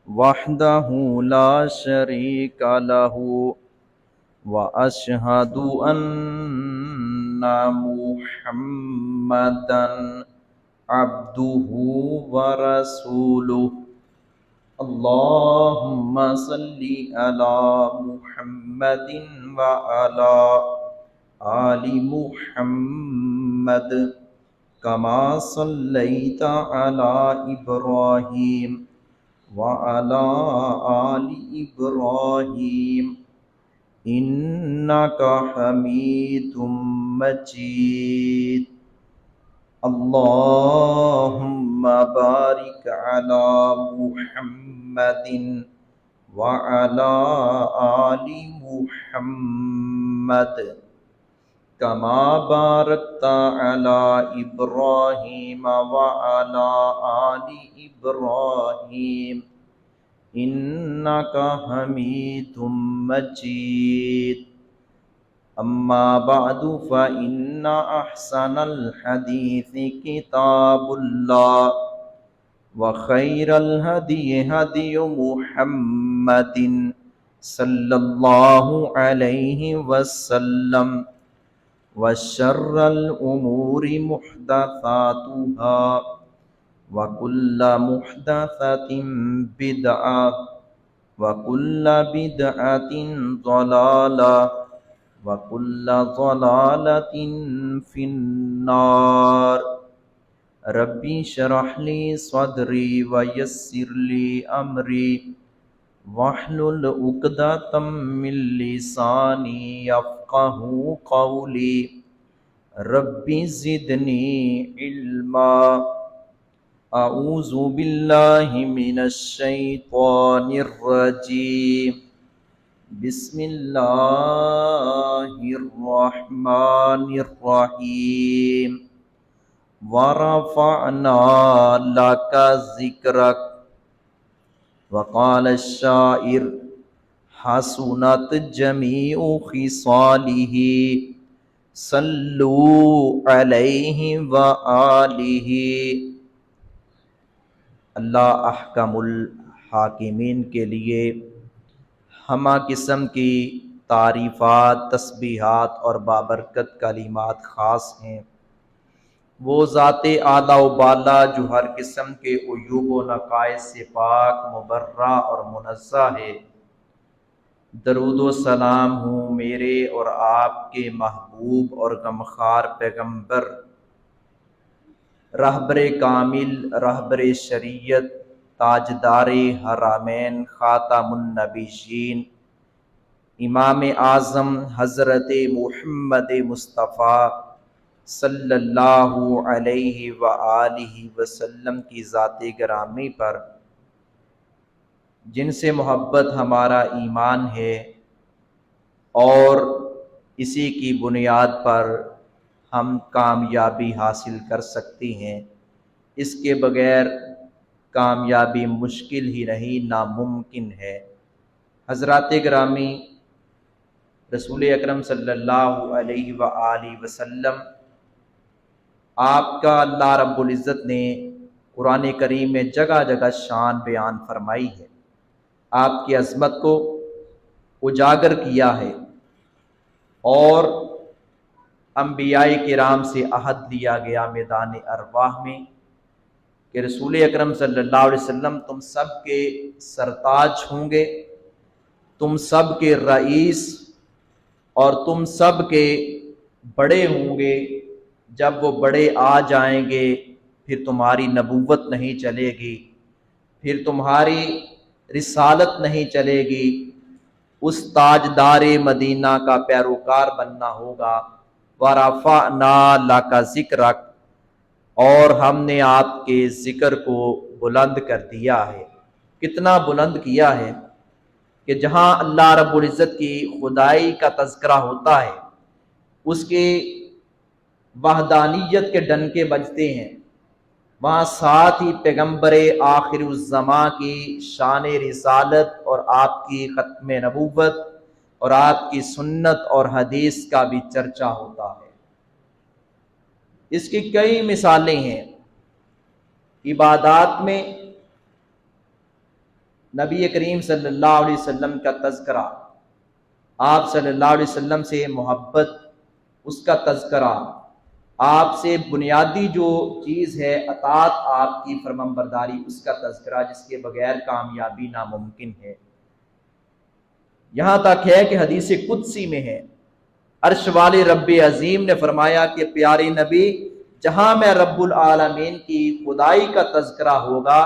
وحدہ لا شریک لہ واشہد ان محمدا عبدہ ورسولہ اللہم صلی علی محمد وعلی آل محمد کما صلیت علی ابراہیم وعلی آل ابراہیم انک حمید مجید اللہم بارک علی محمد وعلی آل محمد کما بارکت علی ابراہیم وعلی آل ابراہیم انک حمید مجید اما بعد فإن احسن الحدیث کتاب اللہ وخیر الہدی ہدی محمد صلی اللہ علیہ وسلم وشر الامور محدثاتها وكل محدثة بدعة وكل بدعة ضلالة وكل ضلالة في النار ربی اشرح لي صدری ويسر لي أمري واحلل عقدة من لساني يفقهوا قولي ربی زدنی علما اعوذ باللہ من الشیطان الرجیم بسم اللہ الرحمن الرحیم ورفعنا لك ذکرک وقال الشاعر حسنت جمیع خصالہ صلو علیہ وآلہ۔ اللہ احکم الحاکمین کے لیے ہمہ قسم کی تعریفات، تسبیحات اور بابرکت کلمات خاص ہیں۔ وہ ذات اعلیٰ و بالا جو ہر قسم کے عیوب و نقائص سے پاک، مبرہ اور منزہ ہے۔ درود و سلام ہوں میرے اور آپ کے محبوب اور غمخوار پیغمبر، رہبر کامل، رہبر شریعت، تاجدار حرمین، خاتم النبیین، امام اعظم حضرت محمد مصطفیٰ صلی اللہ علیہ وآلہ وسلم کی ذات گرامی پر، جن سے محبت ہمارا ایمان ہے اور اسی کی بنیاد پر ہم کامیابی حاصل کر سکتے ہیں۔ اس کے بغیر کامیابی مشکل ہی نہیں، ناممکن ہے۔ حضرات گرامی، رسول اکرم صلی اللہ علیہ وآلہ وسلم آپ کا اللہ رب العزت نے قرآن کریم میں جگہ جگہ شان بیان فرمائی ہے، آپ کی عظمت کو اجاگر کیا ہے، اور انبیاء کرام سے عہد لیا گیا میدان ارواح میں کہ رسول اکرم صلی اللہ علیہ وسلم تم سب کے سرتاج ہوں گے، تم سب کے رئیس اور تم سب کے بڑے ہوں گے۔ جب وہ بڑے آ جائیں گے پھر تمہاری نبوت نہیں چلے گی، پھر تمہاری رسالت نہیں چلے گی، اس تاجدار مدینہ کا پیروکار بننا ہوگا۔ وَرَفَعْنَا لَكَ ذِكْرَكَ، اور ہم نے آپ کے ذکر کو بلند کر دیا ہے۔ کتنا بلند کیا ہے کہ جہاں اللہ رب العزت کی خدائی کا تذکرہ ہوتا ہے، اس کے وحدانیت کے ڈنکے بجتے ہیں، وہاں ساتھ ہی پیغمبر آخر الزماں کی شان رسالت اور آپ کی ختم نبوت اور آپ کی سنت اور حدیث کا بھی چرچا ہوتا ہے۔ اس کی کئی مثالیں ہیں۔ عبادات میں نبی کریم صلی اللہ علیہ وسلم کا تذکرہ، آپ صلی اللہ علیہ وسلم سے محبت، اس کا تذکرہ، آپ سے بنیادی جو چیز ہے اطاعت، آپ کی فرمانبرداری، اس کا تذکرہ، جس کے بغیر کامیابی ناممکن ہے۔ یہاں تک ہے کہ حدیث قدسی میں ہے، عرش والے رب عظیم نے فرمایا کہ پیارے نبی، جہاں میں رب العالمین کی خدائی کا تذکرہ ہوگا،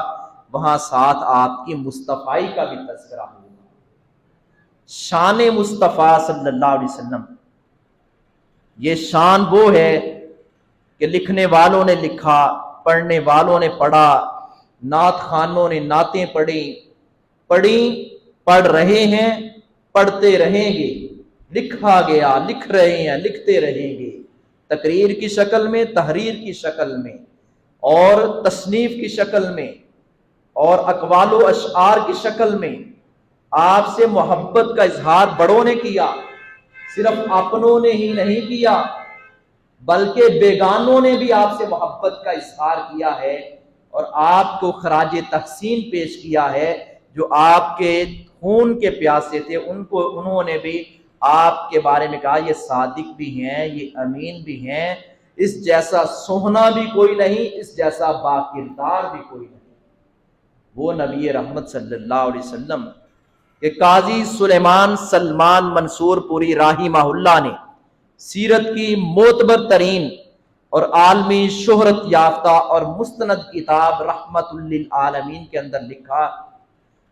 وہاں ساتھ آپ کی مصطفائی کا بھی تذکرہ ہوگا۔ شان مصطفیٰ صلی اللہ علیہ وسلم، یہ شان وہ ہے کہ لکھنے والوں نے لکھا، پڑھنے والوں نے پڑھا، نعت خوانوں نے نعتیں پڑھی، پڑھ رہے ہیں، پڑھتے رہیں گے، لکھا گیا، لکھ رہے ہیں، لکھتے رہیں گے، تقریر کی شکل میں، تحریر کی شکل میں، اور تصنیف کی شکل میں، اور اقوال و اشعار کی شکل میں۔ آپ سے محبت کا اظہار بڑوں نے کیا، صرف اپنوں نے ہی نہیں کیا، بلکہ بیگانوں نے بھی آپ سے محبت کا اظہار کیا ہے، اور آپ کو خراج تحسین پیش کیا ہے۔ جو آپ کے خون کے پیاسے تھے، انہوں نے بھی آپ کے بارے میں کہا، یہ صادق بھی ہیں، یہ امین بھی ہیں، اس جیسا سوہنا بھی کوئی نہیں، اس جیسا باکردار بھی کوئی نہیں۔ وہ نبی رحمت صلی اللہ علیہ وسلم کہ قاضی سلیمان سلمان منصور پوری رحمہ اللہ نے سیرت کی معتبر ترین اور عالمی شہرت یافتہ اور مستند کتاب رحمت للعالمین کے اندر لکھا،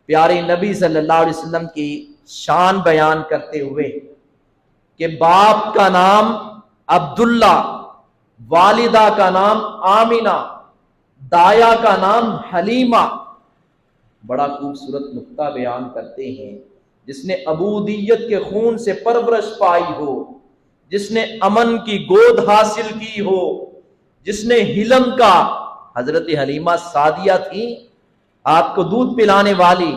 پیارے نبی صلی اللہ علیہ وسلم کی شان بیان کرتے ہوئے کہ باپ کا نام عبداللہ، والدہ کا نام آمینہ، دایا کا نام حلیمہ۔ بڑا خوبصورت نقطہ بیان کرتے ہیں، جس نے عبودیت کے خون سے پرورش پائی ہو، جس نے امن کی گود حاصل کی ہو، جس نے حلم کا، حضرت حلیمہ سعدیہ تھی آپ کو دودھ پلانے والی،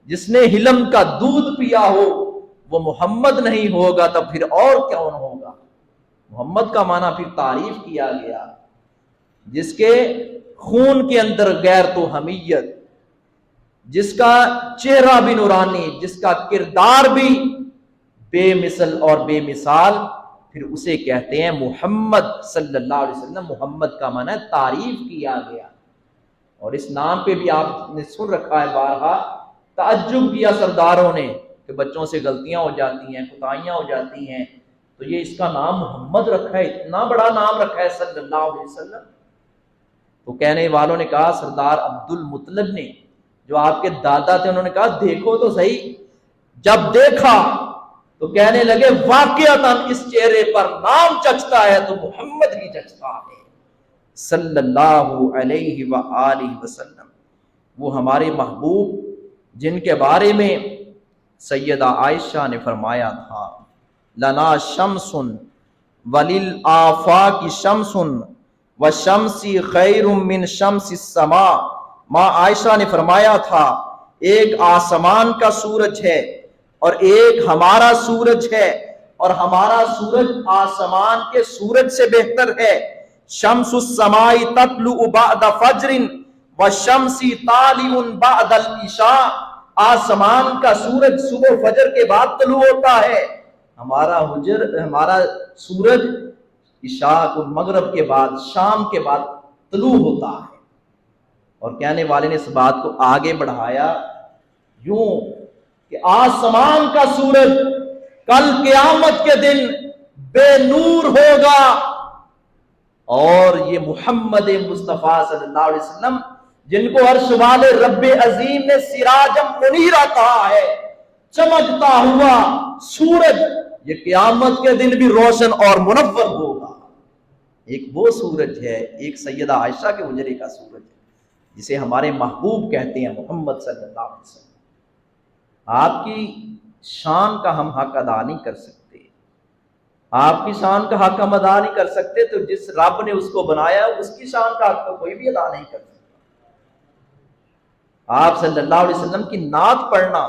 جس نے حلم کا دودھ پیا ہو، وہ محمد نہیں ہوگا تو پھر اور کون ہوگا؟ محمد کا معنی پھر تعریف کیا گیا، جس کے خون کے اندر غیرت و حمیت، جس کا چہرہ بھی نورانی، جس کا کردار بھی بے مثل اور بے مثال، پھر اسے کہتے ہیں محمد صلی اللہ علیہ وسلم۔ محمد کا معنی ہے تعریف کیا گیا، اور اس نام پہ بھی آپ نے سن رکھا ہے بارہا، تعجب کیا سرداروں نے کہ بچوں سے غلطیاں ہو جاتی ہیں، کوتاہیاں ہو جاتی ہیں، تو یہ اس کا نام محمد رکھا ہے، اتنا بڑا نام رکھا ہے صلی اللہ علیہ وسلم۔ تو کہنے والوں نے کہا، سردار عبد المطلب نے، جو آپ کے دادا تھے، انہوں نے کہا دیکھو تو صحیح۔ جب دیکھا تو کہنے لگے واقعتاً اس چہرے پر نام چچتا ہے تو محمد ہی چچتا ہے صلی اللہ علیہ وآلہ وسلم۔ وہ ہمارے محبوب جن کے بارے میں سیدہ عائشہ نے فرمایا تھا، لنا شمس وللآفاق شمس وشمسی خیر من شمس السماء۔ ماں عائشہ نے فرمایا تھا، ایک آسمان کا سورج ہے اور ایک ہمارا سورج ہے، اور ہمارا سورج آسمان کے سورج سے بہتر ہے۔ شمس السماء تطلع بعد فجر والشمس طالع بعد العشاء۔ آسمان کا سورج صبح فجر کے بعد طلوع ہوتا ہے، ہمارا سورج عشاء کو مغرب کے بعد، شام کے بعد طلوع ہوتا ہے۔ اور کہنے والے نے اس بات کو آگے بڑھایا یوں کہ آسمان کا سورج کل قیامت کے دن بے نور ہوگا، اور یہ محمد مصطفیٰ صلی اللہ علیہ وسلم، جن کو عرش والے رب عظیم نے سراجم منیرہ کہا ہے، چمکتا ہوا سورج، یہ قیامت کے دن بھی روشن اور منور ہوگا۔ ایک وہ سورج ہے، ایک سیدہ عائشہ کے حجرے کا سورج ہے، جسے ہمارے محبوب کہتے ہیں محمد صلی اللہ علیہ وسلم۔ آپ کی شان کا ہم حق ادا نہیں کر سکتے، آپ کی شان کا حق ہم ادا نہیں کر سکتے، تو جس رب نے اس کو بنایا اس کی شان کا حق تو کوئی بھی ادا نہیں کر سکتا۔ آپ صلی اللہ علیہ وسلم کی نعت پڑھنا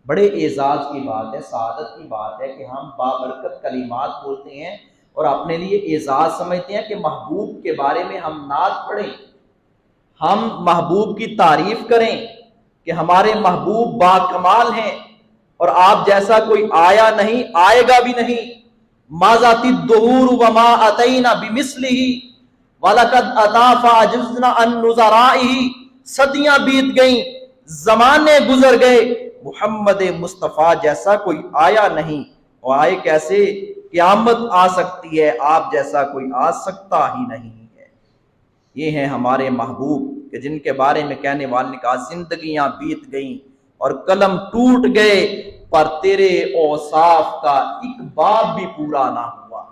بڑے اعزاز کی بات ہے، سعادت کی بات ہے کہ ہم بابرکت کلمات بولتے ہیں اور اپنے لیے اعزاز سمجھتے ہیں کہ محبوب کے بارے میں ہم نعت پڑھیں، ہم محبوب کی تعریف کریں کہ ہمارے محبوب با کمال ہیں اور آپ جیسا کوئی آیا نہیں، آئے گا بھی نہیں۔ ما ذات الدہور وما اتینا بمثلہ وَلَقَدْ أَتَا فَعَجِزْنَا عَن نُّظَرَائِهِ، صدیاں بیت گئیں، زمانے گزر گئے، محمد مصطفیٰ جیسا کوئی آیا نہیں، اور آئے کیسے؟ قیامت آ سکتی ہے، آپ جیسا کوئی آ سکتا ہی نہیں ہے۔ یہ ہیں ہمارے محبوب کہ جن کے بارے میں کہنے والے نے کہا زندگیاں بیت گئیں اور قلم ٹوٹ گئے پر تیرے اوصاف کا ایک باب بھی پورا نہ ہوا۔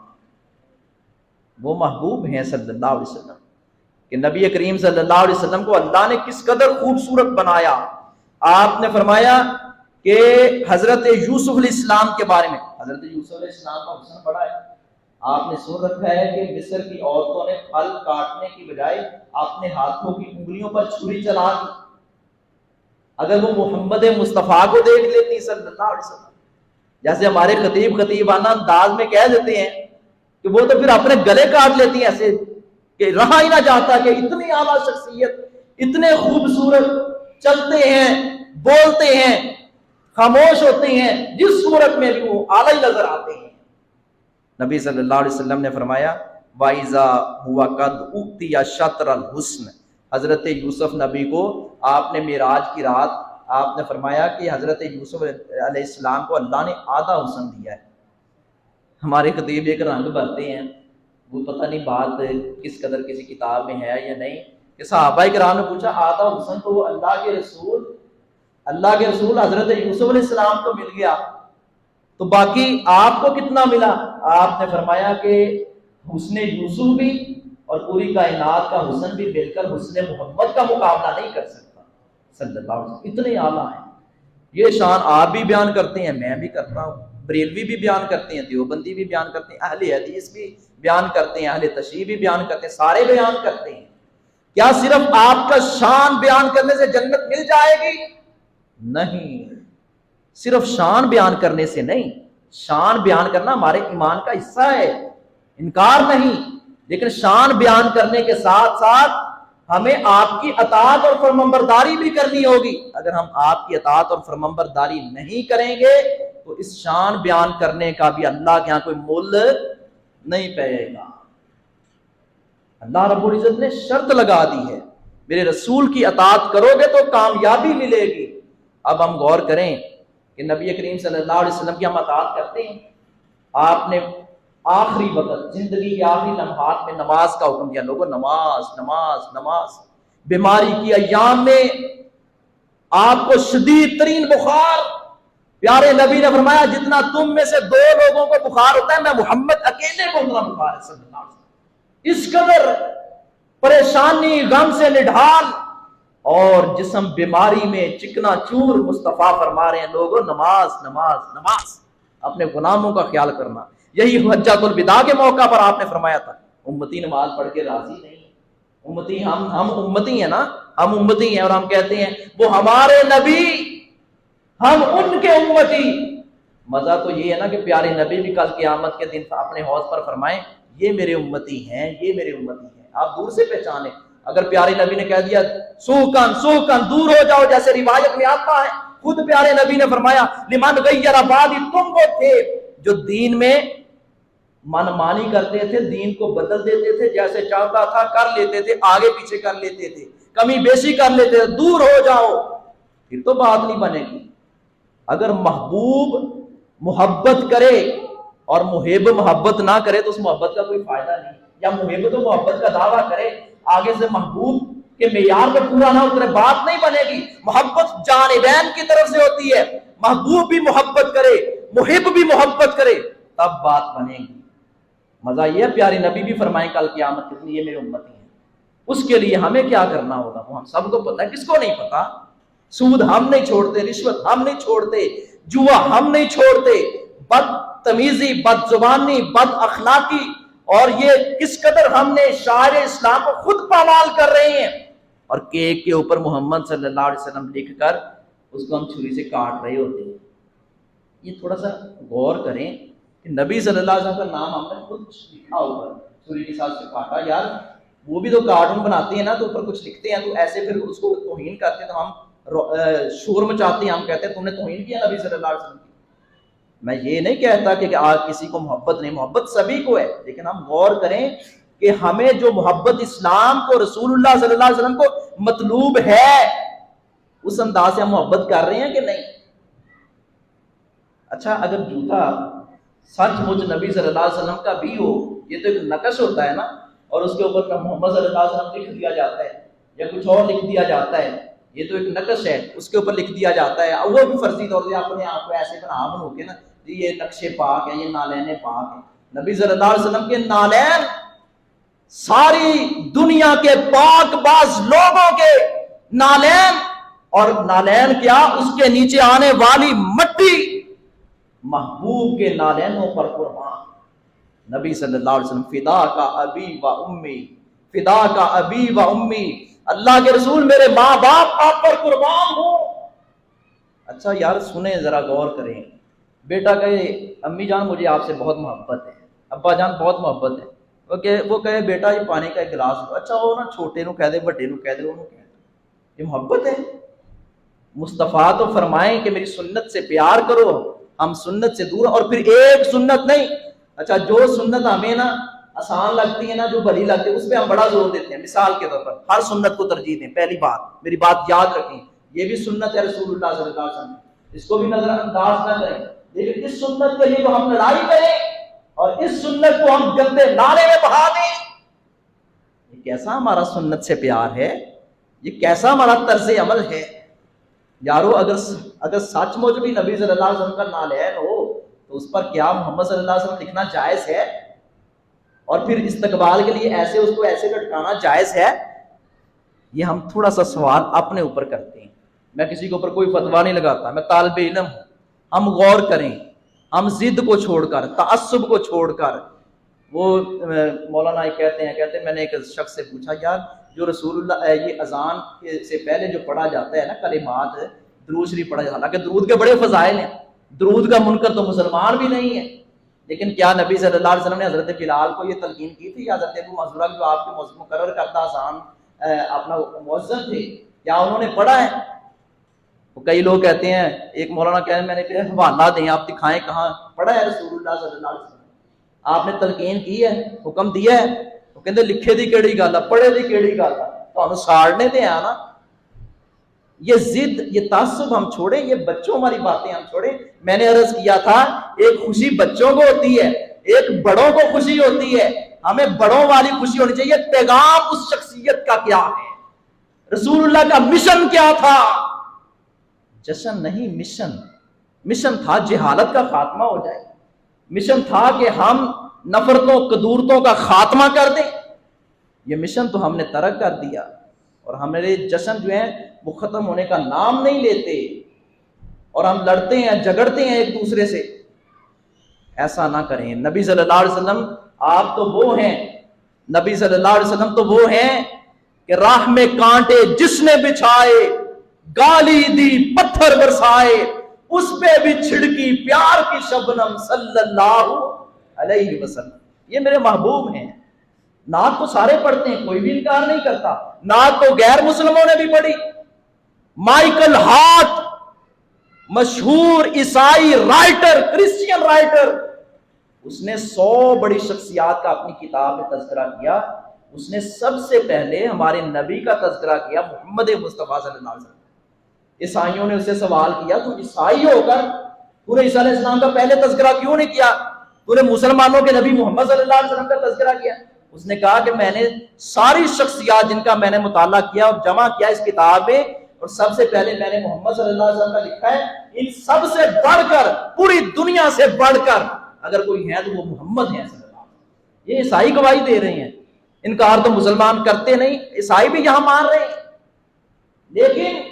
وہ محبوب ہیں صلی اللہ علیہ وسلم کہ نبی کریم صلی اللہ علیہ وسلم کو اللہ نے کس قدر خوبصورت بنایا۔ آپ نے فرمایا کہ حضرت یوسف علیہ السلام کے بارے میں، حضرت یوسف علیہ السلام کا حسن بڑا ہے، آپ نے سن رکھا ہے کہ مصر کی عورتوں نے پھل کاٹنے کی بجائے اپنے ہاتھوں کی انگلیوں پر چھری چلا دی۔ اگر وہ محمد مصطفیٰ کو دیکھ لیتی صلی اللہ علیہ وسلم، جیسے ہمارے خطیبانہ انداز میں کہہ دیتے ہیں کہ وہ تو پھر اپنے گلے کاٹ لیتی ہیں ایسے کہ رہا ہی نہ جاتا کہ اتنی اعلیٰ شخصیت، اتنے خوبصورت، چلتے ہیں، بولتے ہیں، خاموش ہوتے ہیں، جس صورت میں بھی وہ اعلیٰ نظر آتے ہیں۔ نبی صلی اللہ علیہ وسلم نے فرمایا وَإِذَا هُوَ قَدْ أُوتِيَ شَطْرَ الْحُسْنِ، حضرت یوسف نبی کو آپ نے معراج کی رات آپ نے فرمایا کہ حضرت یوسف علیہ السلام کو اللہ نے آدھا حسن دیا ہے۔ ہمارے خطیب ایک رنگ بھرتے ہیں، وہ پتہ نہیں بات کس قدر کسی کتاب میں ہے یا نہیں، کہ صحابہ کرام نے پوچھا آدھا حسن تو وہ اللہ کے رسول حضرت یوسف علیہ السلام کو مل گیا، تو باقی آپ کو کتنا ملا؟ آپ نے فرمایا کہ حسن یوسف بھی اور پوری کائنات کا حسن بھی مل کر حسن محمد کا مقابلہ نہیں کر سکتا صلی اللہ علیہ وسلم، اتنے اعلیٰ ہیں۔ یہ شان آپ بھی بیان کرتے ہیں، میں بھی کرتا ہوں، بریلوی بھی بیان کرتے ہیں، دیوبندی بھی بیان کرتے ہیں، اہل حدیث بھی بیان کرتے ہیں، اہل تشیع بھی بیان کرتے ہیں، سارے بیان کرتے ہیں۔ کیا صرف آپ کا شان بیان کرنے سے جنت مل جائے گی؟ نہیں، صرف شان بیان کرنے سے نہیں، شان بیان کرنا ہمارے ایمان کا حصہ ہے، انکار نہیں، لیکن شان بیان کرنے کے ساتھ ساتھ ہمیں آپ کی اطاعت اور فرمانبرداری بھی کرنی ہوگی۔ اگر ہم آپ کی اطاعت اور فرمانبرداری نہیں کریں گے تو اس شان بیان کرنے کا بھی اللہ کے ہاں کوئی مول نہیں پائے گا۔ اللہ رب العزت نے شرط لگا دی ہے، میرے رسول کی اطاعت کرو گے تو کامیابی ملے گی۔ اب ہم غور کریں کہ نبی کریم صلی اللہ علیہ وسلم کی ہم اطاعت کرتے ہیں۔ آپ نے آخری وقت، زندگی کے آخری لمحات میں نماز کا حکم دیا، لوگوں نماز نماز نماز۔ بیماری کی ایام میں آپ کو شدید ترین بخار، پیارے نبی نے فرمایا جتنا تم میں سے 2 لوگوں کو بخار ہوتا ہے، میں محمد اکیلے کو اتنا بخار ہے صلی اللہ علیہ وسلم۔ اس قدر پریشانی، غم سے نڈھال اور جسم بیماری میں چکنا چور، مصطفیٰ فرما رہے ہیں لوگوں نماز نماز نماز، اپنے غلاموں کا خیال کرنا۔ یہی حجۃ الوداع کے موقع پر آپ نے فرمایا تھا امتی نماز پڑھ کے راضی نہیں، امتی ہم امتی ہیں نا، ہم امتی ہیں اور ہم کہتے ہیں وہ ہمارے نبی، ہم ان کے امتی۔ مزہ تو یہ ہے نا کہ پیارے نبی بھی کل قیامت کے دن اپنے حوض پر فرمائیں یہ میرے امتی ہیں، یہ میرے امتی ہیں، آپ دور سے پہچانیں۔ اگر پیارے نبی نے کہہ دیا سوکن دور ہو جاؤ، جیسے روایت میں آتا ہے، خود پیارے نبی نے فرمایا لمن غیر بعدی، تم وہ تھے جو دین میں من مانی کرتے تھے، دین کو بدل دیتے تھے، جیسے چاہتا تھا کر لیتے تھے، آگے پیچھے کر لیتے تھے، کمی بیشی کر لیتے تھے، دور ہو جاؤ، پھر تو بات نہیں بنے گی۔ اگر محبوب محبت کرے اور محب محبت نہ کرے تو اس محبت کا کوئی فائدہ نہیں، یا محب تو محبت کا دعویٰ کرے، آگے سے محبوب کے معیار پر پورا نہ اترے، بات نہیں بنے گی۔ محبت جانبین کی طرف سے ہوتی ہے، محبوب بھی محبت کرے، محب بھی محبت کرے، تب بات بنے گی۔ مزہ یہ پیارے نبی بھی فرمائیں کل قیامت کے دن یہ میرے امتی ہیں۔ اس کے لیے ہمیں کیا کرنا ہوگا وہ ہم سب کو پتہ ہے، کس کو نہیں پتا؟ سود ہم نہیں چھوڑتے، رشوت ہم نہیں چھوڑتے، جوا ہم نہیں چھوڑتے، بدتمیزی، بد زبانی، بد اخلاقی، اور یہ کس قدر ہم نے شاعر اسلام کو خود پامال کر رہے ہیں، اور کیک کے اوپر محمد صلی اللہ علیہ وسلم لکھ کر اس کو ہم چھری سے کاٹ رہے ہوتے ہیں۔ یہ تھوڑا سا غور کریں کہ نبی صلی اللہ علیہ وسلم کا نام ہم نے خود لکھا اوپر، چھری کے ساتھ سے کاٹا۔ یار وہ بھی تو کارٹون بناتے ہیں نا، تو اوپر کچھ لکھتے ہیں، تو ایسے پھر اس کو توہین کرتے ہیں، تو ہم شور مچاتے ہیں، ہم کہتے ہیں تم نے توہین کیا نبی صلی اللہ علیہ وسلم کی۔ میں یہ نہیں کہتا کہ کسی کو محبت نہیں، محبت سبھی کو ہے، لیکن ہم غور کریں کہ ہمیں جو محبت اسلام کو، رسول اللہ صلی اللہ علیہ وسلم کو مطلوب ہے، اس انداز سے ہم محبت کر رہے ہیں کہ نہیں۔ اچھا، اگر جھوٹا سچ مچ نبی صلی اللہ علیہ وسلم کا بھی ہو، یہ تو ایک نقش ہوتا ہے نا، اور اس کے اوپر محمد صلی اللہ علیہ وسلم لکھ دیا جاتا ہے یا کچھ اور لکھ دیا جاتا ہے، یہ تو ایک نقش ہے، اس کے اوپر لکھ دیا جاتا ہے، وہ بھی فرضی طور سے اپنے آپ کو ایسے بنا کے نا جی یہ نقش پاک ہے، یہ نالین پاک ہے۔ نبی صلی اللہ علیہ وسلم کے نالین ساری دنیا کے پاک باز لوگوں کے نالین، اور نالین کیا، اس کے نیچے آنے والی مٹی محبوب کے نالینوں پر قربان۔ نبی صلی اللہ علیہ وسلم فدا کا ابی و امی، فدا کا ابی و امی، اللہ کے رسول میرے ماں باپ آپ پر قربان ہوں۔ اچھا یار سنیں ذرا، غور کریں، بیٹا کہے امی جان مجھے آپ سے بہت محبت ہے، ابا جان بہت محبت ہے، وہ کہے بیٹا یہ پانی کا ایک گلاس دو، اچھا وہ نا چھوٹے نو کہہ دے، بڑے نو کہہ دے، انہوں کہہ دے، یہ محبت ہے؟ مصطفیٰ تو فرمائیں کہ میری سنت سے پیار کرو، ہم سنت سے دور، اور پھر ایک سنت نہیں۔ اچھا جو سنت ہمیں نا آسان لگتی ہے نا، جو بھلی لگتی ہے، اس پہ ہم بڑا زور دیتے ہیں، مثال کے طور پر ہر سنت کو ترجیح دیں۔ پہلی بات، میری بات یاد رکھیں، یہ بھی سنت ہے رسول اللہ صلی اللہ علیہ وسلم، اس کو بھی نظر انداز نہ کریں، لیکن اس سنت کے لیے تو ہم لڑائی کریں اور اس سنت کو ہم گندے نالے میں بہا دیں، یہ کیسا ہمارا سنت سے پیار ہے؟ یہ کیسا ہمارا طرز عمل ہے؟ یارو اگر سچ مچ بھی نبی صلی اللہ علیہ وسلم کا نالین ہو تو اس پر کیا محمد صلی اللہ علیہ وسلم لکھنا جائز ہے؟ اور پھر استقبال کے لیے ایسے اس کو ایسے لٹکانا جائز ہے؟ یہ ہم تھوڑا سا سوال اپنے اوپر کرتے ہیں۔ میں کسی کے اوپر کوئی فتویٰ نہیں لگاتا، میں طالب علم ہوں۔ ہم غور کریں، ہم ضد کو چھوڑ کر، تعصب کو چھوڑ کر، وہ مولانا کہتے ہیں میں نے ایک شخص سے پوچھا یار جو رسول اللہ یہ اذان سے پہلے جو پڑھا جاتا ہے نا کلمات، درود شریف پڑھا جاتا ہے، حالانکہ درود کے بڑے فضائل ہیں، درود کا منکر تو مسلمان بھی نہیں ہے، لیکن کیا نبی صلی اللہ علیہ وسلم نے حضرت بلال کو یہ تلقین کی تھی، یا حضرت ابو محذورہ جو آپ کے مقرر کردہ اذان اپنا مؤذن تھے، کیا انہوں نے پڑھا ہے؟ کئی لوگ کہتے ہیں، ایک مولانا کہتے ہیں میں نے کہا حوالہ دیں، آپ دکھائیں کہاں پڑھا ہے رسول اللہ صلی اللہ علیہ وسلم، آپ نے تلقین کی ہے، حکم دیا ہے؟ وہ کہتے لکھے دی کیڑی گل ہے، پڑھے دی کیڑی گل ہے، تو ساڑنے دے آنا۔ یہ ضد، یہ تعصب ہم چھوڑیں، یہ بچوں والی باتیں ہم چھوڑیں۔ میں نے عرض کیا تھا ایک خوشی بچوں کو ہوتی ہے، ایک بڑوں کو خوشی ہوتی ہے، ہمیں بڑوں والی خوشی ہونی چاہیے۔ پیغام اس شخصیت کا کیا ہے، رسول اللہ کا مشن کیا تھا؟ جشن نہیں، مشن تھا جہالت کا خاتمہ ہو جائے، مشن تھا کہ ہم نفرتوں قدورتوں کا خاتمہ کر دیں۔ یہ مشن تو ہم نے ترک کر دیا، اور ہمارے جشن جو ہیں وہ ختم ہونے کا نام نہیں لیتے، اور ہم لڑتے ہیں جھگڑتے ہیں ایک دوسرے سے۔ ایسا نہ کریں۔ نبی صلی اللہ علیہ وسلم آپ تو وہ ہیں، نبی صلی اللہ علیہ وسلم تو وہ ہیں کہ راہ میں کانٹے جس نے بچھائے، گالی دی پتھر برسائے، اس پہ بھی چھڑکی پیار کی شبنم صلی اللہ علیہ وسلم۔ یہ میرے محبوب ہیں۔ نعت کو سارے پڑھتے ہیں، کوئی بھی انکار نہیں کرتا، نعت کو غیر مسلموں نے بھی پڑھی۔ مائیکل ہارٹ، مشہور عیسائی رائٹر، کرسچین رائٹر، اس نے 100 بڑی شخصیات کا اپنی کتاب میں تذکرہ کیا۔ اس نے سب سے پہلے ہمارے نبی کا تذکرہ کیا، محمد مصطفیٰ صلی اللہ علیہ وسلم۔ عیسائیوں نے اسے سوال کیا تو عیسائی ہو کر تو نے عیسیٰ علیہ السلام کا پہلے تذکرہ کیوں نہیں کیا؟ تو نے مسلمانوں کے نبی محمد صلی اللہ علیہ وسلم کا تذکرہ کیا؟ اس نے کہا کہ میں نے ساری شخصیات جن کا میں نے مطالعہ کیا اور جمع کیا اس کتاب میں، اور سب سے پہلے میں نے محمد صلی اللہ علیہ وسلم کا لکھا ہے۔ ان سب سے بڑھ کر، پوری دنیا سے بڑھ کر اگر کوئی ہے تو وہ محمد ہے صلی اللہ علیہ وسلم۔ یہ عیسائی گواہی دے رہے ہیں، انکار تو مسلمان کرتے نہیں، عیسائی بھی یہاں مان رہے ہیں، لیکن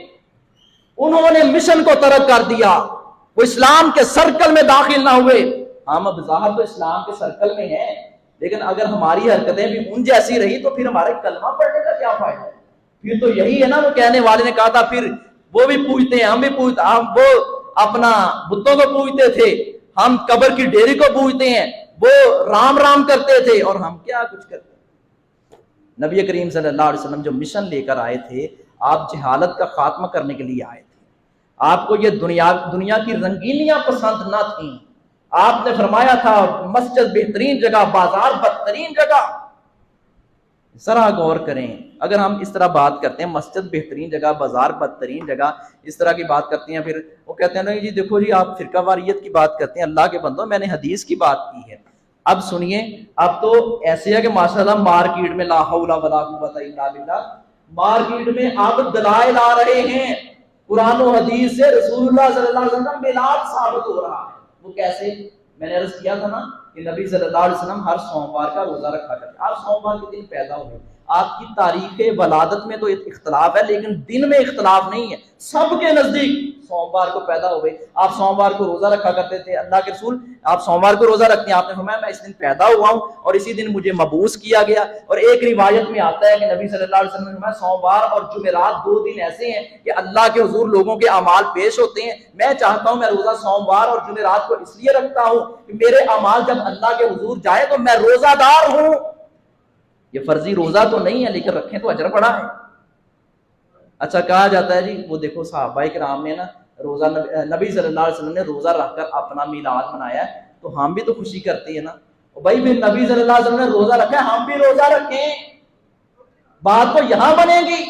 انہوں نے مشن کو ترک کر دیا، وہ اسلام کے سرکل میں داخل نہ ہوئے۔ ہم اب ظاہر تو اسلام کے سرکل میں ہیں، لیکن اگر ہماری حرکتیں بھی ان جیسی رہی تو پھر ہمارے کلمہ پڑھنے کا کیا فائدہ ہے؟ پھر تو یہی ہے نا، وہ کہنے والے نے کہا تھا پھر وہ بھی پوجتے ہیں، ہم بھی پوجتے، ہم وہ اپنا بتوں کو پوجتے تھے، ہم قبر کی ڈیری کو پوجتے ہیں، وہ رام رام کرتے تھے، اور ہم کیا کچھ کرتے ہیں۔ نبی کریم صلی اللہ علیہ وسلم جو مشن لے کر آئے تھے، آپ جہالت کا خاتمہ کرنے کے لیے آئے تھے، آپ کو یہ دنیا کی رنگینیاں پسند نہ تھیں۔ آپ نے فرمایا تھا مسجد بہترین جگہ، بازار بدترین جگہ۔ ذرا غور کریں، اگر ہم اس طرح بات کرتے ہیں مسجد بہترین جگہ، بازار بدترین جگہ، اس طرح کی بات کرتے ہیں، پھر وہ کہتے ہیں نا جی دیکھو جی آپ فرقہ واریت کی بات کرتے ہیں۔ اللہ کے بندو، میں نے حدیث کی بات کی ہے۔ اب سنیے، اب تو ایسے ہے کہ ماشاءاللہ مارکیٹ میں لا حول ولا قوت الا باللہ، مارکیٹ میں اب دلائل آ رہے ہیں قرآن و حدیث سے رسول اللہ صلی اللہ علیہ وسلم میلاد ثابت ہو رہا ہے۔ وہ کیسے؟ میں نے عرض کیا تھا نا کہ نبی صلی اللہ علیہ وسلم ہر سوموار کا روزہ رکھا کرتے۔ آپ سوموار کے دن پیدا ہوئے، آپ کی تاریخ ولادت میں تو اختلاف ہے لیکن دن میں اختلاف نہیں ہے، سب کے نزدیک سوموار کو پیدا ہوئے، آپ سوموار کو روزہ رکھا کرتے تھے۔ اللہ کے رسول آپ سوموار کو روزہ رکھتے ہیں، آپ نے فرمایا میں اس دن پیدا ہوا ہوں اور اسی دن مجھے مبعوث کیا گیا۔ اور ایک روایت میں آتا ہے کہ نبی صلی اللہ علیہ وسلم نے فرمایا سوموار اور جمعرات 2 دن ایسے ہیں کہ اللہ کے حضور لوگوں کے اعمال پیش ہوتے ہیں۔ میں چاہتا ہوں میں روزہ سوموار اور جمعرات کو اس لیے رکھتا ہوں کہ میرے اعمال جب اللہ کے حضور جائے تو میں روزہ دار ہوں۔ یہ فرضی روزہ تو نہیں ہے لیکن رکھیں تو اجر بڑا ہے۔ اچھا کہا جاتا ہے جی وہ دیکھو صحابہ کرام نے نا روزہ نبی صلی اللہ علیہ وسلم نے روزہ رکھ کر اپنا میلاد منایا ہے تو ہم بھی تو خوشی کرتے ہیں نا بھائی، پھر نبی صلی اللہ علیہ وسلم نے روزہ رکھا ہے ہم بھی روزہ رکھیں، بات تو یہاں بنے گی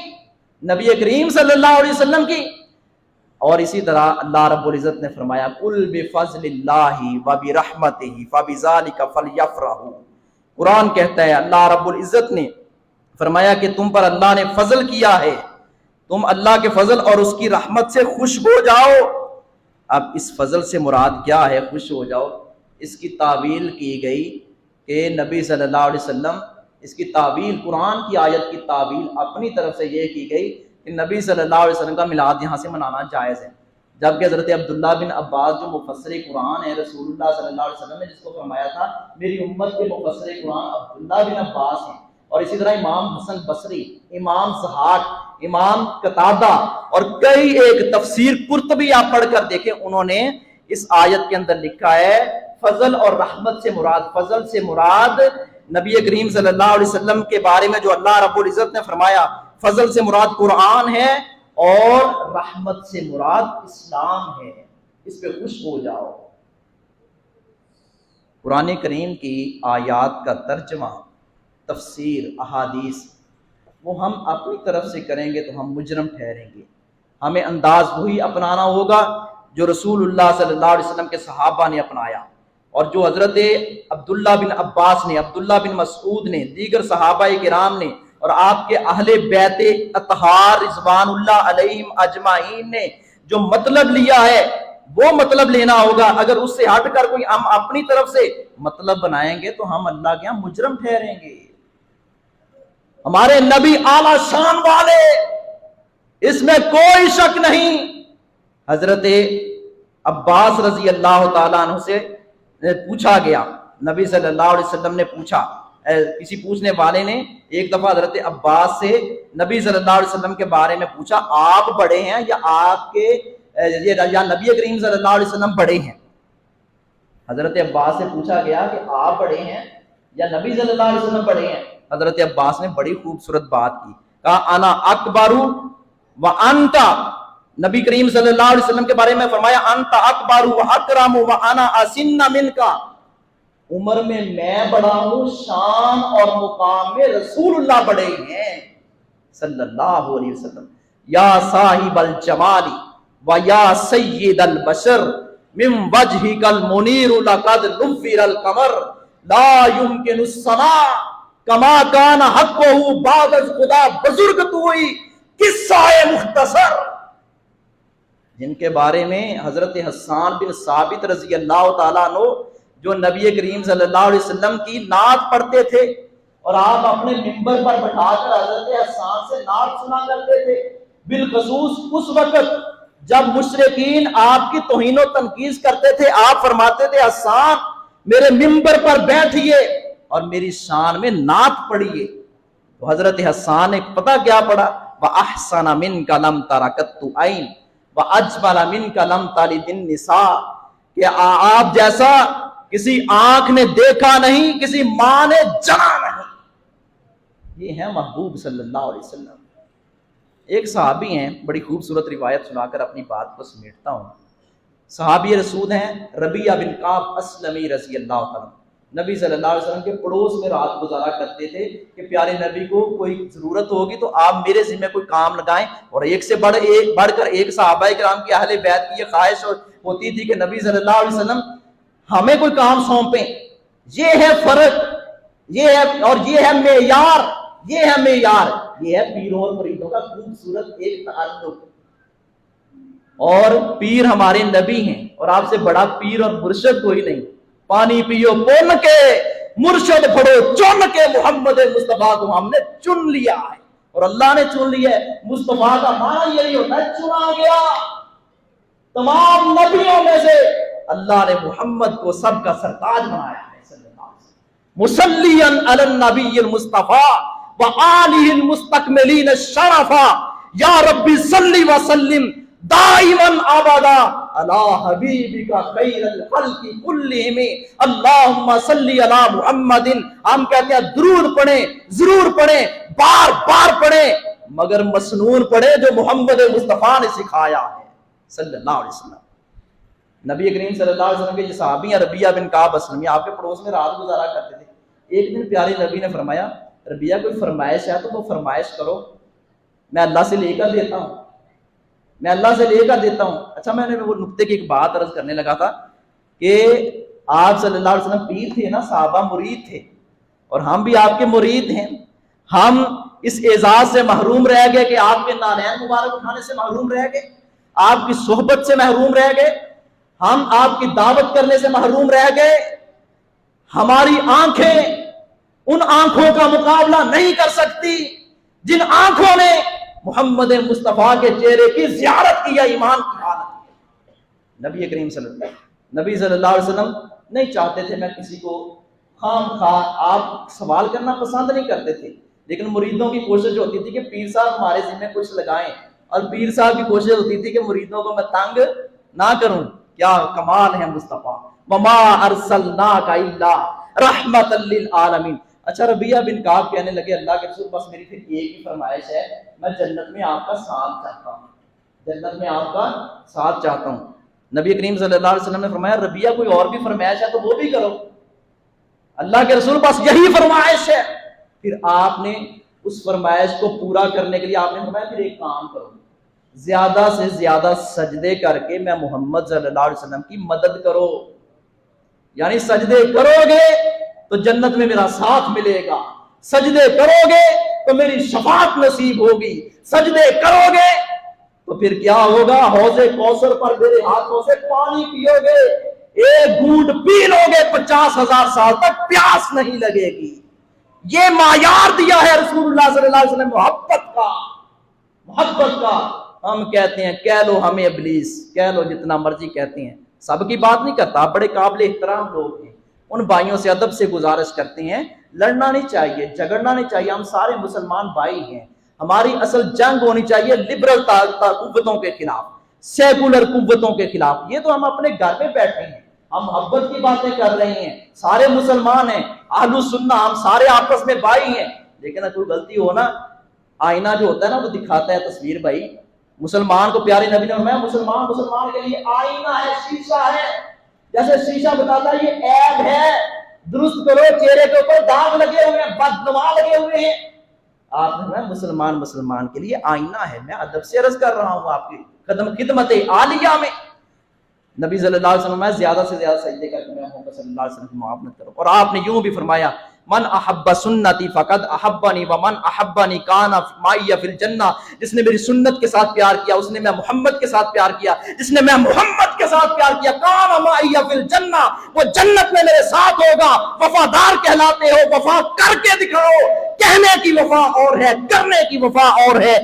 نبی کریم صلی اللہ علیہ وسلم کی۔ اور اسی طرح اللہ رب العزت نے فرمایا قل بفضل اللہ وبرحمتہ فبذلک فلیفرحوا۔ قرآن کہتا ہے اللہ رب العزت نے فرمایا کہ تم پر اللہ نے فضل کیا ہے، تم اللہ کے فضل اور اس کی رحمت سے خوش ہو جاؤ۔ اب اس فضل سے مراد کیا ہے خوش ہو جاؤ؟ اس کی تعویل کی گئی کہ نبی صلی اللہ علیہ وسلم، اس کی تعویل قرآن کی آیت کی تعویل اپنی طرف سے یہ کی گئی کہ نبی صلی اللہ علیہ وسلم کا میلاد یہاں سے منانا جائز ہے، جبکہ حضرت عبداللہ بن عباس جو مفسر قرآن ہے رسول اللہ صلی اللہ علیہ وسلم نے جس کو فرمایا تھا میری امت کے مفسر قرآن عبداللہ بن عباس ہیں، اور اسی طرح امام حسن بصری، امام ضحاک، امام قتادہ اور کئی ایک تفسیر قرطبی آپ پڑھ کر دیکھیں، انہوں نے اس آیت کے اندر لکھا ہے فضل اور رحمت سے مراد، فضل سے مراد نبی کریم صلی اللہ علیہ وسلم کے بارے میں جو اللہ رب العزت نے فرمایا فضل سے مراد قرآن ہے اور رحمت سے مراد اسلام ہے، اس پہ خوش ہو جاؤ۔ قرآن کریم کی آیات کا ترجمہ، تفسیر، احادیث وہ ہم اپنی طرف سے کریں گے تو ہم مجرم ٹھہریں گے۔ ہمیں انداز وہی اپنانا ہوگا جو رسول اللہ صلی اللہ علیہ وسلم کے صحابہ نے اپنایا اور جو حضرت عبداللہ بن عباس نے، عبداللہ بن مسعود نے، دیگر صحابہ کرام نے اور آپ کے اہل بیت اطہار رضوان اللہ علیہم اجمعین نے جو مطلب لیا ہے وہ مطلب لینا ہوگا۔ اگر اس سے ہٹ کر کوئی ہم اپنی طرف سے مطلب بنائیں گے تو ہم اللہ کے یہاں مجرم ٹھہریں گے۔ ہمارے نبی اعلیٰ شان والے، اس میں کوئی شک نہیں۔ حضرت عباس رضی اللہ تعالیٰ عنہ سے پوچھا گیا، نبی صلی اللہ علیہ وسلم نے پوچھا، کسی پوچھنے والے نے ایک دفعہ حضرت عباس سے نبی صلی اللہ علیہ وسلم کے بارے میں پوچھا آپ بڑے ہیں یا آپ کے یا نبی کریم صلی اللہ علیہ وسلم بڑے ہیں؟ حضرت عباس سے پوچھا گیا کہ آپ بڑے ہیں یا نبی صلی اللہ علیہ وسلم بڑے ہیں؟ حضرت عباس نے بڑی خوبصورت بات کی، کہا انا اکبر و انت، نبی کریم صلی اللہ علیہ وسلم کے بارے میں فرمایا انت اکبر و اکرم و انا اسن منکا، عمر میں بڑا ہوں، شان اور مقام میں رسول اللہ بڑے ہیں صلی اللہ علیہ وسلم۔ یا صاحب الجمال و یا سید البشر من وجهك المنیر لقد نفر القمر لا يمكن السماء کما کان حقه بعد از خدا بزرگ تو ہوئی قصہ مختصر، جن کے بارے میں حضرت حسان بن ثابت رضی اللہ تعالیٰ عنہ جو نبی کریم صلی اللہ علیہ وسلم کی نعت پڑھتے تھے اور آپ اپنے منبر پر بٹھا کر حضرت حسان سے نعت سنا کرتے تھے، بالخصوص اس وقت جب مشرکین آپ کی توہین و تنقید کرتے تھے، آپ فرماتے تھے حسان میرے منبر پر بیٹھیے اور میری شان میں نعت پڑھیے۔ تو حضرت حسان نے پتہ کیا پڑھا، وَأَحْسَنَ مِنْكَ لَمْ تَرَ قَطُّ عَيْنٌ وَأَجْمَلَ مِنْكَ لَمْ تَلِدِ النِّسَاءُ، کہ آپ جیسا کسی آنکھ نے دیکھا نہیں، کسی ماں نے جنا نہیں۔ یہ ہے محبوب صلی اللہ علیہ وسلم۔ ایک صحابی ہیں، بڑی خوبصورت روایت سنا کر اپنی بات کو سمیٹتا ہوں۔ صحابی رسول ہیں ربیعہ بن کعب اسلمی رضی اللہ تعالیٰ، نبی صلی اللہ علیہ وسلم کے پڑوس میں رات گزارا کرتے تھے کہ پیارے نبی کو کوئی ضرورت ہوگی تو آپ میرے ذمہ کوئی کام لگائیں، اور ایک سے بڑھ کر ایک صحابہ کرام کی اہل بیت کی یہ خواہش ہوتی تھی کہ نبی صلی اللہ علیہ وسلم ہمیں کوئی کام سونپیں۔ یہ ہے فرق، یہ ہے اور یہ ہے معیار، یہ ہے معیار، یہ ہے پیروں اور مریدوں کا خوبصورت ایک تعلق۔ اور پیر ہمارے نبی ہیں، اور آپ سے بڑا پیر اور مرشد کوئی نہیں۔ پانی پیو پن کے، مرشد پڑھو چن کے، محمد مصطفیٰ کو ہم نے چن لیا ہے، اور اللہ نے چن لیا ہے۔ مصطفیٰ کا معنی یہی ہوتا ہے چنا گیا۔ تمام نبیوں میں سے اللہ نے محمد کو سب کا سرتاج بنایا ہے صلی اللہ علیہ وسلم، مصلیاً علی النبی المصطفیٰ وآلہ المستکملین الشرفا، یا ربی صلی وسلم دائماً ابدا علی حبیبک خیر الخلق کلہم، اللہم صلی علی محمد۔ ہم کہتے ہیں درود پڑھیں، ضرور پڑھیں، بار بار پڑھیں، مگر مسنون پڑھیں جو محمد مصطفیٰ نے سکھایا ہے صلی اللہ علیہ وسلم۔ نبی کریم صلی اللہ علیہ وسلم کے جو صحابی ہیں ربیعہ بن کعب اسلمی، آپ کے پڑوس میں رات گزارا کرتے تھے۔ ایک دن پیارے نبی نے فرمایا ربیعہ کوئی فرمائش ہے تو وہ فرمائش کرو، میں اللہ سے لے کر دیتا ہوں، میں اللہ سے لے کر دیتا ہوں۔ اچھا، میں نے وہ نقطے کی ایک بات عرض کرنے لگا تھا کہ آپ صلی اللہ علیہ وسلم پیر تھے نا، صحابہ مرید تھے، اور ہم بھی آپ کے مرید ہیں۔ ہم اس اعزاز سے محروم رہ گئے کہ آپ کے نالین مبارک اٹھانے سے محروم رہ گئے، آپ کی صحبت سے محروم رہ گئے، ہم آپ کی دعوت کرنے سے محروم رہ گئے۔ ہماری آنکھیں ان آنکھوں کا مقابلہ نہیں کر سکتی جن آنکھوں نے محمد مصطفیٰ کے چہرے کی زیارت کی یا ایمان کی حالت کی۔ نبی کریم صلی اللہ علیہ وسلم نہیں چاہتے تھے میں کسی کو خام خواہ، آپ سوال کرنا پسند نہیں کرتے تھے، لیکن مریدوں کی کوشش ہوتی تھی کہ پیر صاحب ہمارے ذمہ کچھ لگائیں، اور پیر صاحب کی کوشش ہوتی تھی کہ مریدوں کو میں تنگ نہ کروں۔ کیا کمال ہے مصطفیٰ، وما ارسلناک الا رحمۃ للعالمین۔ اچھا، ربیعہ بن کعب کہنے لگے اللہ کے رسول بس میری پھر ایک ہی فرمائش ہے، میں جنت میں آپ کا ساتھ چاہتا ہوں، جنت میں آپ کا ساتھ چاہتا ہوں۔ نبی کریم صلی اللہ علیہ وسلم نے فرمایا ربیعہ کوئی اور بھی فرمائش ہے تو وہ بھی کرو، اللہ کے رسول بس یہی فرمائش ہے۔ پھر آپ نے اس فرمائش کو پورا کرنے کے لیے آپ نے فرمایا پھر ایک کام کرو، زیادہ سے زیادہ سجدے کر کے میں محمد صلی اللہ علیہ وسلم کی مدد کرو، یعنی سجدے کرو گے تو جنت میں میرا ساتھ ملے گا، سجدے کرو گے تو میری شفاعت نصیب ہوگی، سجدے کرو گے تو پھر کیا ہوگا، حوض کوثر پر میرے ہاتھوں سے پانی پیو گے، ایک گھونٹ پی لو گے 50,000 سال تک پیاس نہیں لگے گی۔ یہ معیار دیا ہے رسول اللہ صلی اللہ علیہ وسلم محبت کا۔ ہم کہتے ہیں کہہ لو ہمیں ابلیس، کہہ لو جتنا مرضی کہتے ہیں، سب کی بات نہیں کرتا، بڑے قابل احترام لوگ ہیں۔ ان بھائیوں سے ادب سے گزارش کرتے ہیں لڑنا نہیں چاہیے، جھگڑنا نہیں چاہیے، ہم سارے مسلمان بھائی ہیں۔ ہماری اصل جنگ ہونی چاہیے لبرل قوتوں کے خلاف، سیکولر قوتوں کے خلاف۔ یہ تو ہم اپنے گھر میں بیٹھے ہیں، ہم محبت کی باتیں کر رہے ہیں، سارے مسلمان ہیں، اہل سنہ، ہم سارے آپس میں بھائی ہیں، لیکن اگر کوئی غلطی ہو نا، آئینہ جو ہوتا ہے نا وہ دکھاتا ہے تصویر۔ بھائی مسلمان کو پیارے نبی نے فرمایا مسلمان کے لیے آئینہ ہے، شیشہ ہے، جیسے شیشہ بتاتا ہے یہ عیب ہے، درست کرو، چہرے کے اوپر داغ لگے ہوئے ہیں، بدنما لگے ہوئے ہیں۔ آپ نے فرمایا مسلمان کے لیے آئینہ ہے۔ میں ادب سے عرض کر رہا ہوں آپ کی خدمت عالیہ میں۔ نبی صلی اللہ علیہ وسلم میں زیادہ سے زیادہ سجدے کر کے میں محمد صلی اللہ علیہ وسلم کی معافت کرو۔ اور آپ نے یوں بھی فرمایا من احب سنتی فقد احبنی ومن احبنی کان معی فی الجنہ، جس نے میری سنت کے ساتھ پیار کیا اس نے میں محمد کے ساتھ پیار کیا، جس نے میں محمد کے ساتھ پیار کیا کان معی فی الجنہ، وہ جنت میں میرے ساتھ ہوگا۔ وفادار کہلاتے ہو، وفا کر کے دکھاؤ، کہنے کی وفا اور ہے، کرنے کی وفا اور ہے۔